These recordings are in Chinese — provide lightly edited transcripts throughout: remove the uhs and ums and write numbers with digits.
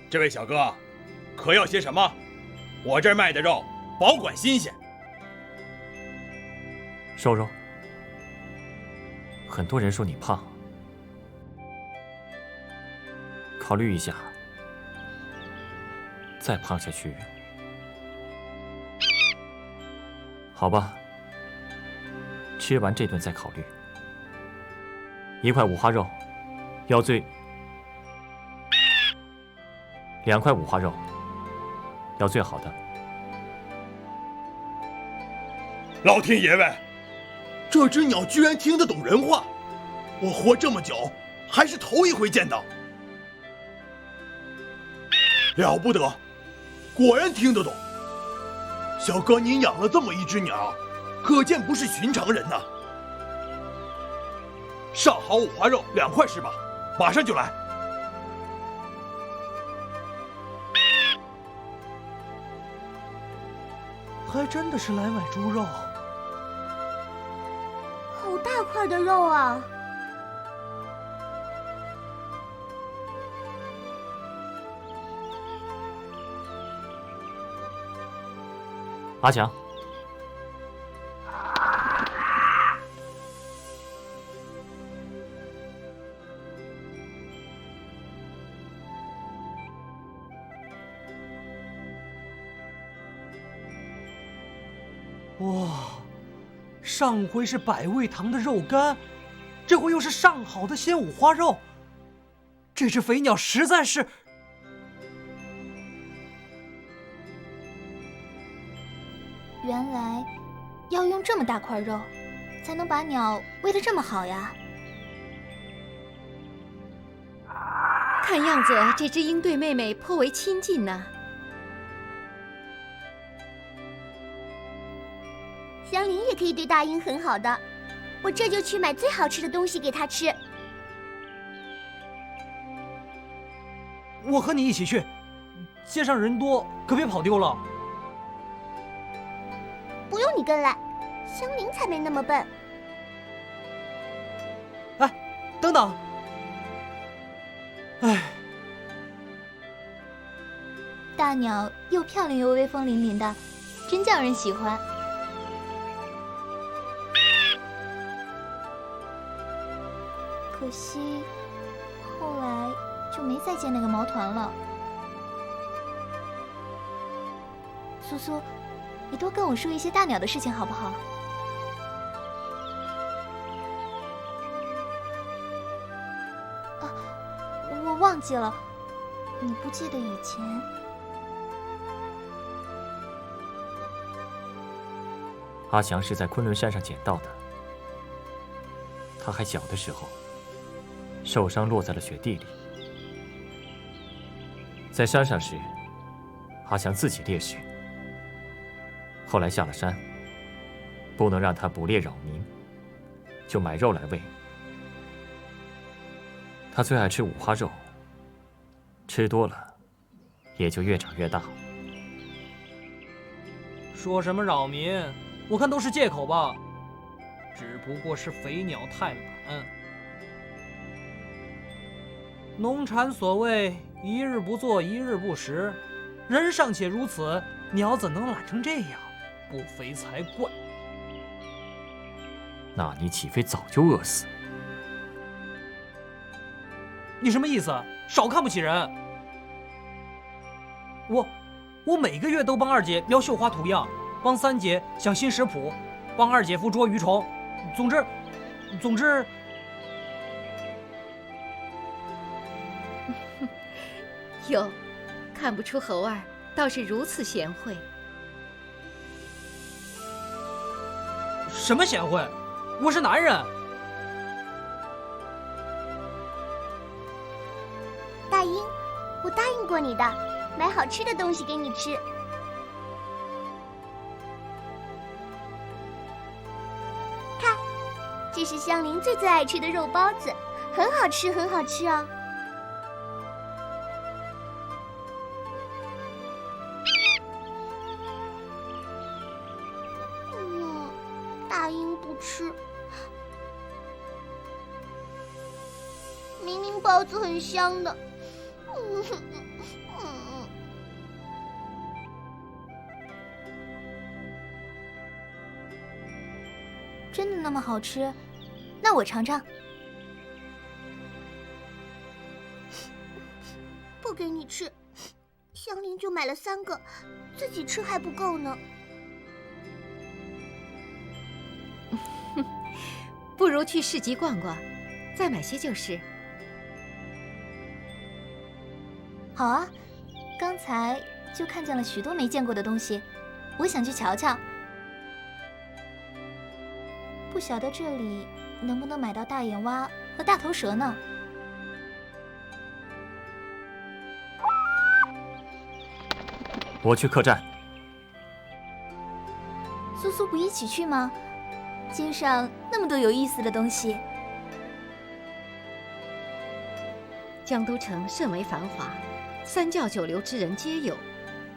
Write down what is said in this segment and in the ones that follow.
这位小哥，可要些什么？我这儿卖的肉保管新鲜。瘦肉，很多人说你胖，考虑一下，再胖下去，好吧？吃完这顿再考虑。1块五花肉，要最；2块五花肉，要最好的。老天爷喂！这只鸟居然听得懂人话，我活这么久，还是头一回见到。了不得，果然听得懂。小哥，您养了这么一只鸟，可见不是寻常人呐。上好五花肉2块是吧？马上就来。还真的是来买猪肉。好大块的肉啊！阿强，哇，上回是百味堂的肉干，这回又是上好的鲜五花肉。这只肥鸟实在是……原来要用这么大块肉，才能把鸟喂得这么好呀。看样子这只鹰对妹妹颇为亲近呢。香菱也可以对大鹰很好的，我这就去买最好吃的东西给它吃。我和你一起去，街上人多，可别跑丢了。不用你跟来，香菱才没那么笨。哎，等等！哎，大鸟又漂亮又威风凛凛的，真叫人喜欢。可惜，后来就没再见那个毛团了。苏苏，你多跟我说一些大鸟的事情好不好？啊，我忘记了，你不记得以前？阿祥是在昆仑山上捡到的。他还小的时候，受伤落在了雪地里。在山上时，阿祥自己猎食。后来下了山，不能让他捕猎扰民，就买肉来喂。他最爱吃五花肉，吃多了，也就越长越大。说什么扰民，我看都是借口吧。只不过是肥鸟太懒。农产所谓一日不作，一日不食，人尚且如此，鸟怎能懒成这样？不肥才怪。那你岂非早就饿死？你什么意思？少看不起人！我每个月都帮二姐雕绣花图样，帮三姐想新食谱，帮二姐夫捉鱼虫。总之，哟，看不出猴儿倒是如此贤惠。什么贤惠？我是男人。大鹰，我答应过你的，买好吃的东西给你吃。看，这是香菱最爱吃的肉包子，很好吃，很好吃哦。大鹰不吃，明明包子很香的。那么好吃，那我尝尝。不给你吃，香菱就买了3个，自己吃还不够呢。不如去市集逛逛，再买些就是。好啊，刚才就看见了许多没见过的东西，我想去瞧瞧。不晓得这里能不能买到大眼蛙和大头蛇呢？我去客栈。苏苏不一起去吗？街上那么多有意思的东西。江都城甚为繁华，三教九流之人皆有。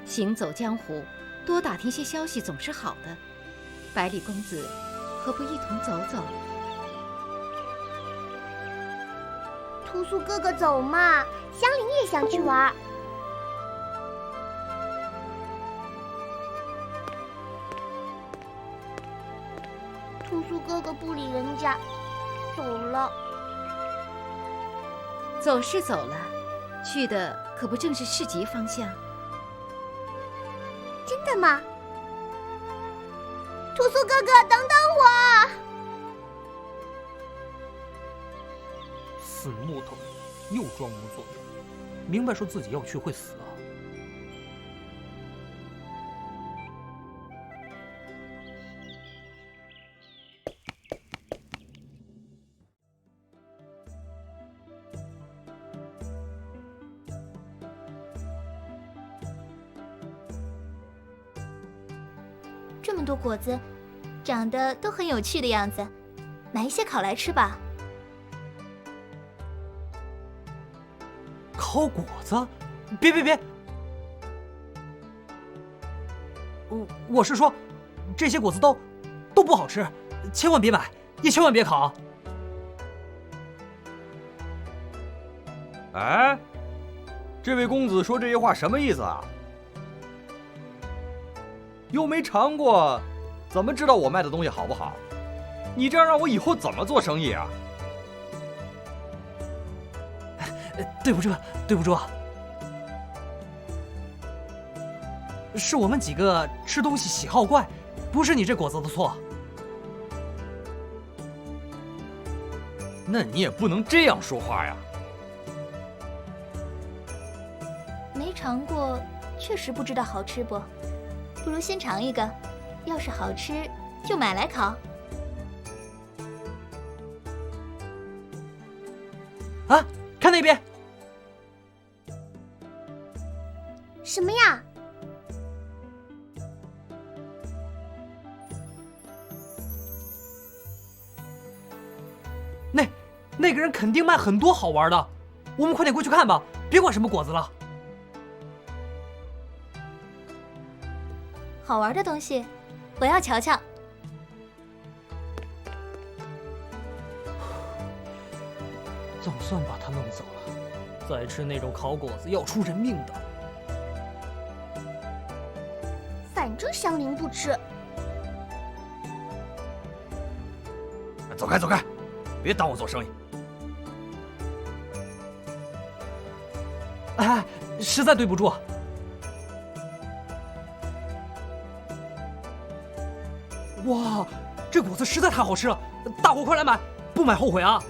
行走江湖，多打听些消息总是好的。百里公子，何不一同走走？屠苏哥哥走嘛，香菱也想去玩。屠苏哥哥不理人家，走了。走是走了，去的可不正是市集方向？真的吗？屠苏哥哥，等等我！死木头，又装模作样，明白说自己要去会死啊！这么多果子，长得都很有趣的样子，买一些烤来吃吧。烤果子？别！我是说，这些果子都不好吃，千万别买，也千万别烤。哎，这位公子说这些话什么意思啊？又没尝过，怎么知道我卖的东西好不好？你这样让我以后怎么做生意啊？对不住，是我们几个吃东西喜好怪，不是你这果子的错。那你也不能这样说话呀。没尝过，确实不知道好吃不？不如先尝一个，要是好吃就买来烤。啊，看那边！什么呀？那个人肯定卖很多好玩的，我们快点过去看吧，别管什么果子了。好玩的东西，我要瞧瞧。总算把他弄走了，再吃那种烤果子要出人命的。反正香菱不吃。走开，别耽误做生意。哎，实在对不住。哇，这果子实在太好吃了，大伙快来买，不买后悔啊！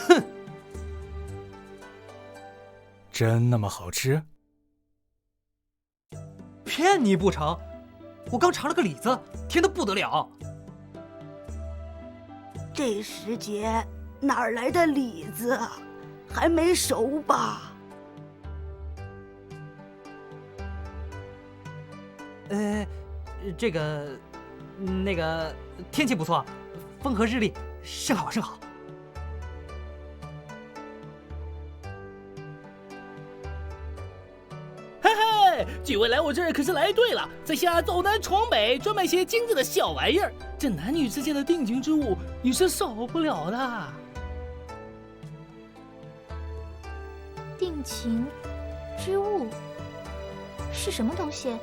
哼，真那么好吃？骗你不成？我刚尝了个李子，甜得不得了。这时节哪儿来的李子啊？还没熟吧？那个天气不错，风和日丽，甚好。嘿嘿，几位来我这儿可是来对了，在下走南闯北，专卖些精致的小玩意儿，这男女之间的定情之物，你是少不了的。定情之物是什么东西？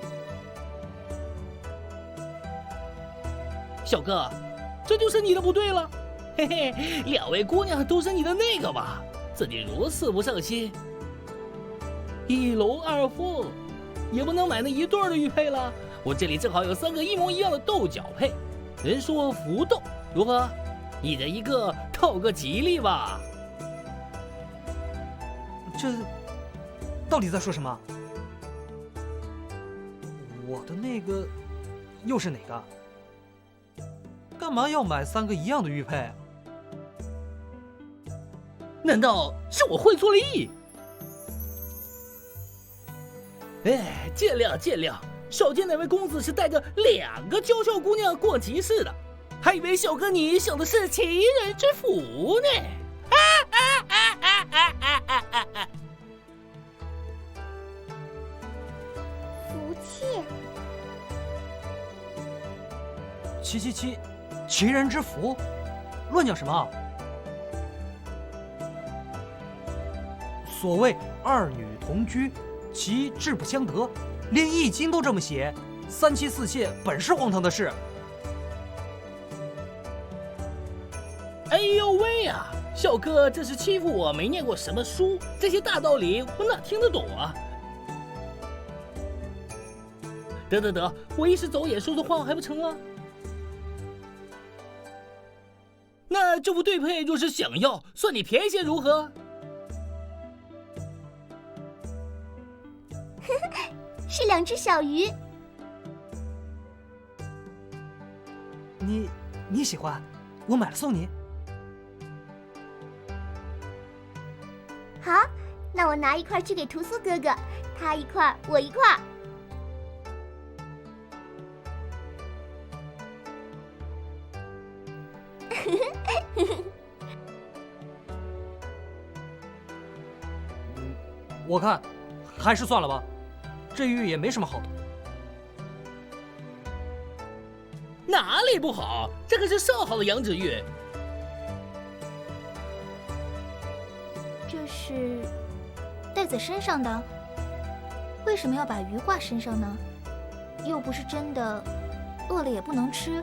小哥，这就是你的不对了。嘿嘿，两位姑娘都是你的那个吧？自己如此不上心，一龙二凤，也不能买那一对的玉佩了。我这里正好有3个一模一样的豆角配，人说福豆，如何？一人一个，讨个吉利吧。这到底在说什么？我的那个又是哪个？干嘛要买3个一样的玉佩？难道是我会错了意？哎，见谅见谅，少见哪位公子是带着2个娇俏姑娘过集市的，还以为小哥你享的是齐人之福呢。福气。齐人之福，乱讲什么？所谓2女同居，其志不相得，连《易经》都这么写，3妻4妾本是荒唐的事。哎呦喂呀，小哥这是欺负我没念过什么书，这些大道理我哪听得懂啊？得，我一时走眼说错话还不成啊？那这副对配若是想要，算你便宜些如何？是2只小鱼。你喜欢，我买了送你。好，那我拿1块去给屠苏哥哥，他1块，我1块。我看还是算了吧，这玉也没什么好的。哪里不好？这可是上好的羊脂玉。这是戴在身上的，为什么要把鱼挂身上呢？又不是真的，饿了也不能吃。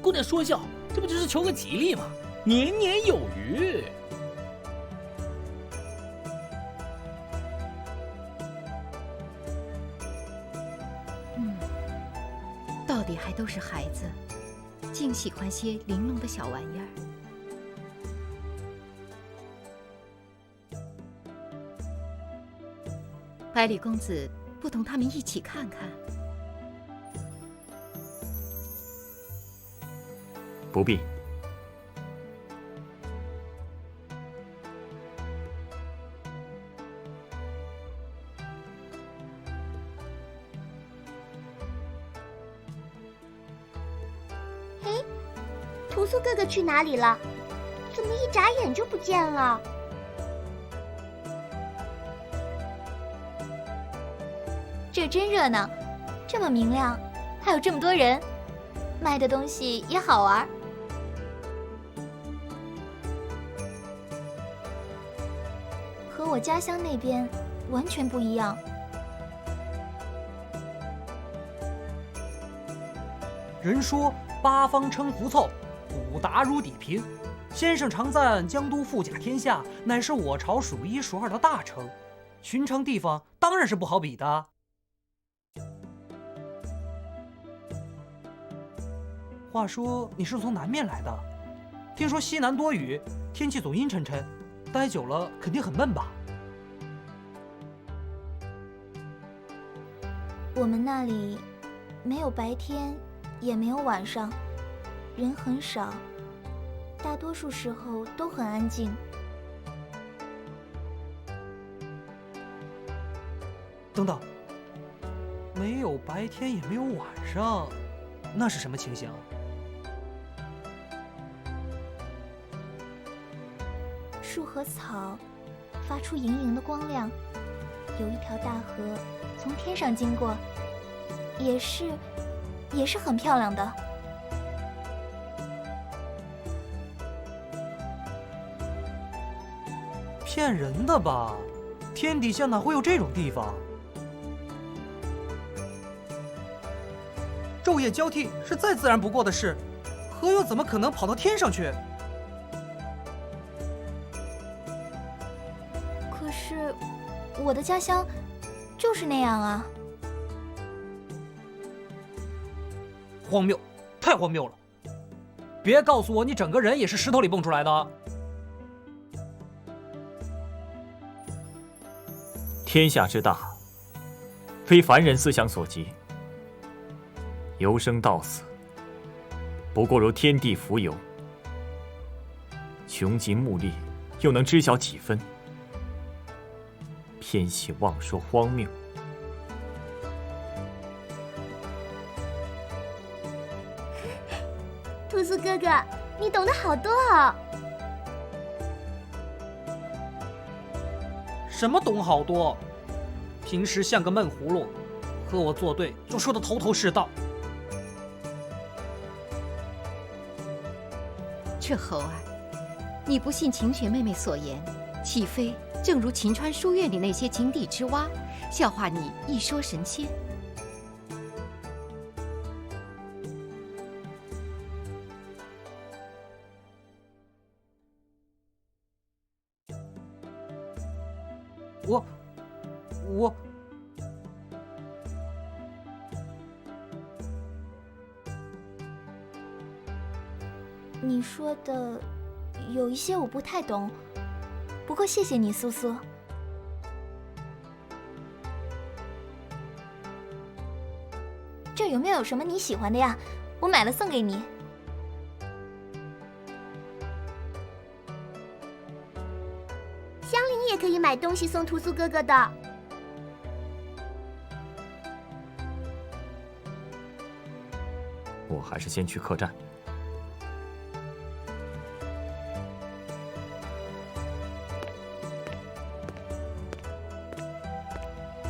姑娘说笑，这不就是求个吉利吗？年年有余。到底还都是孩子，竟喜欢些玲珑的小玩意儿。百里公子不同他们一起看看？不必。屠苏哥哥去哪里了？怎么一眨眼就不见了？这真热闹，这么明亮，还有这么多人，卖的东西也好玩。和我家乡那边完全不一样。人说八方称狐凑，虎达如砥平。先生常赞江都富甲天下，乃是我朝数1数2的大城。寻常地方当然是不好比的。话说你是从南面来的，听说西南多雨，天气总阴沉沉，待久了肯定很闷吧？我们那里没有白天，也没有晚上，人很少，大多数时候都很安静。等等，没有白天也没有晚上，那是什么情形？树和草发出莹莹的光亮，有一条大河从天上经过，也是很漂亮的。骗人的吧？天底下哪会有这种地方？昼夜交替是再自然不过的事，河又怎么可能跑到天上去？可是，我的家乡就是那样啊！荒谬，太荒谬了！别告诉我你整个人也是石头里蹦出来的。天下之大，非凡人思想所及。由生到死，不过如天地浮游。穷极目力，又能知晓几分？偏喜妄说荒谬。兔子哥哥，你懂得好多哦。什么懂好多？平时像个闷葫芦，和我作对就说得头头是道。这猴儿，你不信晴雪妹妹所言，岂非正如秦川书院里那些井底之蛙，笑话你一说神仙？我，你说的有一些我不太懂，不过谢谢你，苏苏。这有没有什么你喜欢的呀？我买了送给你。香菱也可以买东西送屠苏哥哥的。我还是先去客栈。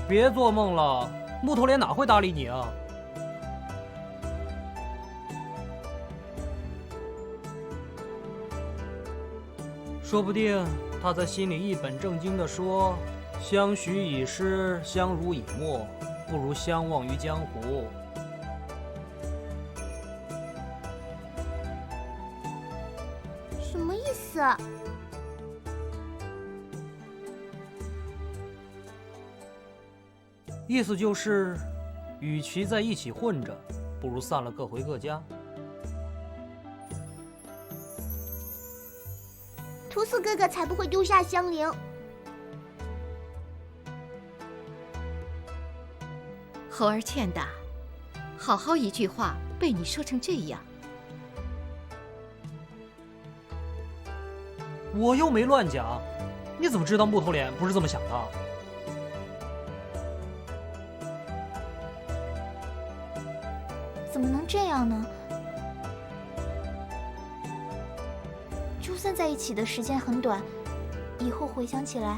别做梦了，木头脸哪会搭理你啊？说不定他在心里一本正经地说：“相许以诗，相濡以沫，不如相忘于江湖。”什么意思？意思就是，与其在一起混着，不如散了各回各家。屠苏哥哥才不会丢下香菱。猴儿欠打，好好一句话被你说成这样。我又没乱讲，你怎么知道木头脸不是这么想的？怎么能这样呢？就算在一起的时间很短，以后回想起来，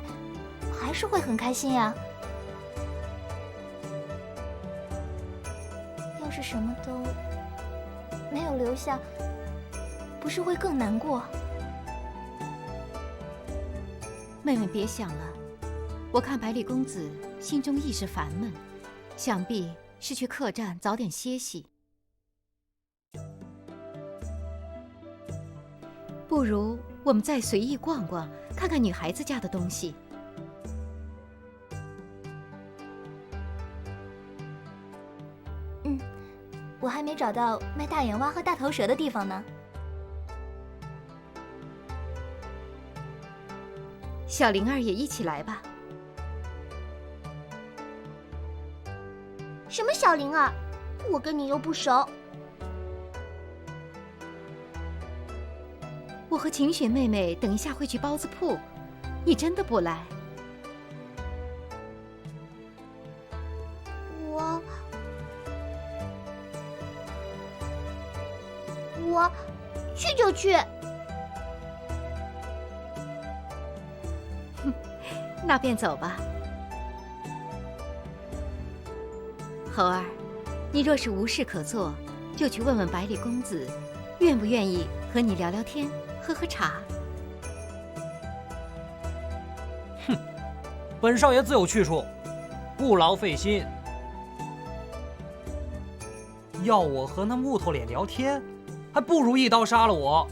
还是会很开心呀。要是什么都没有留下，不是会更难过？妹妹别想了，我看百里公子心中亦是烦闷，想必是去客栈早点歇息。不如我们再随意逛逛，看看女孩子家的东西。我还没找到卖大眼蛙和大头蛇的地方呢。小灵儿也一起来吧。什么小灵儿？我跟你又不熟。我和晴雪妹妹等一下会去包子铺，你真的不来？我去就去。那便走吧。猴儿，你若是无事可做，就去问问百里公子，愿不愿意和你聊聊天，喝喝茶。哼，本少爷自有去处，不劳费心。要我和那木头脸聊天，还不如一刀杀了我。